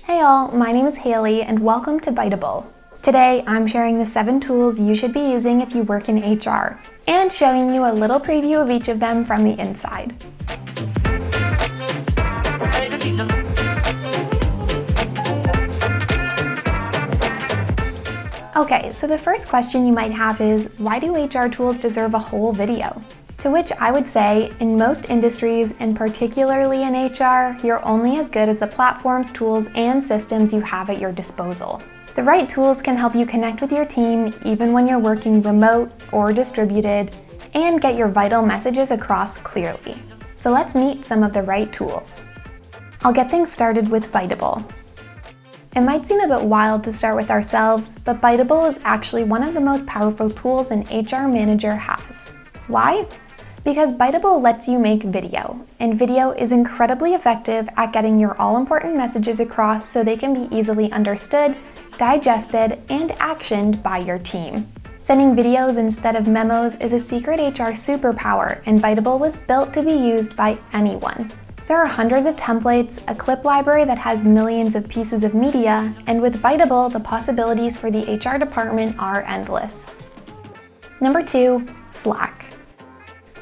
Hey all, my name is Haley and welcome to Biteable. Today, I'm sharing the 7 tools you should be using if you work in HR, and showing you a little preview of each of them from the inside. Okay, so the first question you might have is, why do HR tools deserve a whole video? To which I would say, in most industries, and particularly in HR, you're only as good as the platforms, tools, and systems you have at your disposal. The right tools can help you connect with your team even when you're working remote or distributed, and get your vital messages across clearly. So let's meet some of the right tools. I'll get things started with Biteable. It might seem a bit wild to start with ourselves, but Biteable is actually one of the most powerful tools an HR manager has. Why? Because Biteable lets you make video, and video is incredibly effective at getting your all-important messages across so they can be easily understood, digested, and actioned by your team. Sending videos instead of memos is a secret HR superpower, and Biteable was built to be used by anyone. There are hundreds of templates, a clip library that has millions of pieces of media, and with Biteable, the possibilities for the HR department are endless. Number 2, Slack.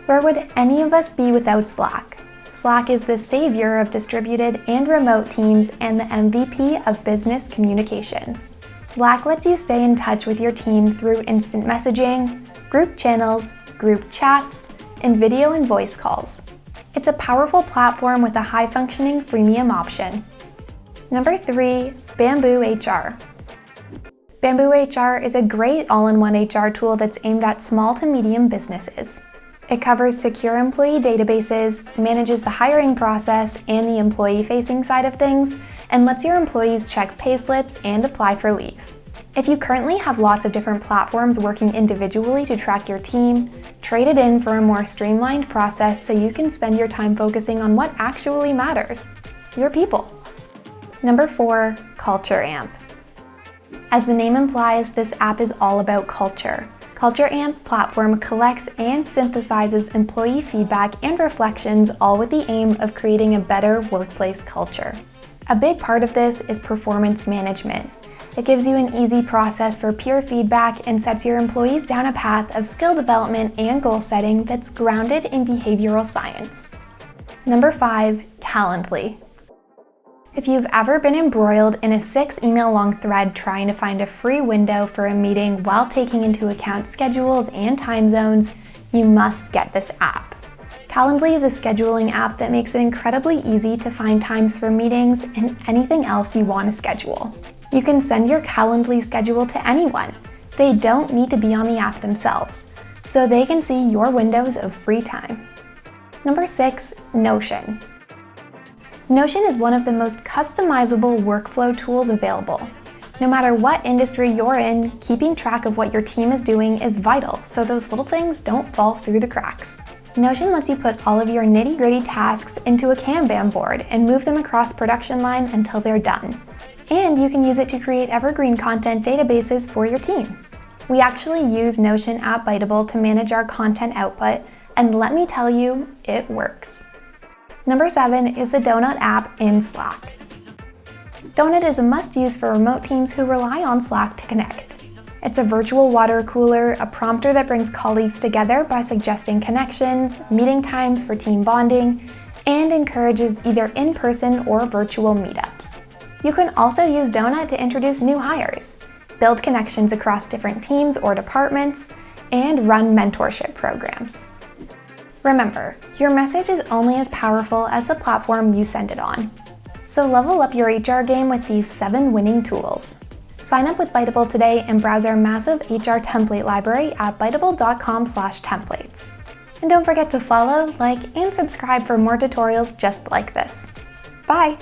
Where would any of us be without Slack? Slack is the savior of distributed and remote teams and the MVP of business communications. Slack lets you stay in touch with your team through instant messaging, group channels, group chats, and video and voice calls. It's a powerful platform with a high-functioning freemium option. Number 3, BambooHR. BambooHR is a great all-in-one HR tool that's aimed at small to medium businesses. It covers secure employee databases, manages the hiring process and the employee-facing side of things, and lets your employees check payslips and apply for leave. If you currently have lots of different platforms working individually to track your team, trade it in for a more streamlined process so you can spend your time focusing on what actually matters, your people. Number 4, Culture Amp. As the name implies, this app is all about culture. Culture Amp platform collects and synthesizes employee feedback and reflections, all with the aim of creating a better workplace culture. A big part of this is performance management. It gives you an easy process for peer feedback and sets your employees down a path of skill development and goal setting that's grounded in behavioral science. Number 5, Calendly. If you've ever been embroiled in a 6-email-long thread trying to find a free window for a meeting while taking into account schedules and time zones, you must get this app. Calendly is a scheduling app that makes it incredibly easy to find times for meetings and anything else you want to schedule. You can send your Calendly schedule to anyone. They don't need to be on the app themselves, so they can see your windows of free time. Number 6, Notion. Notion is one of the most customizable workflow tools available. No matter what industry you're in, keeping track of what your team is doing is vital so those little things don't fall through the cracks. Notion lets you put all of your nitty-gritty tasks into a Kanban board and move them across production line until they're done. And you can use it to create evergreen content databases for your team. We actually use Notion at Biteable to manage our content output, and let me tell you, it works. Number 7 is the Donut app in Slack. Donut is a must-use for remote teams who rely on Slack to connect. It's a virtual water cooler, a prompter that brings colleagues together by suggesting connections, meeting times for team bonding, and encourages either in-person or virtual meetups. You can also use Donut to introduce new hires, build connections across different teams or departments, and run mentorship programs. Remember, your message is only as powerful as the platform you send it on. So level up your HR game with these 7 winning tools. Sign up with Biteable today and browse our massive HR template library at biteable.com/templates. And don't forget to follow, like, and subscribe for more tutorials just like this. Bye!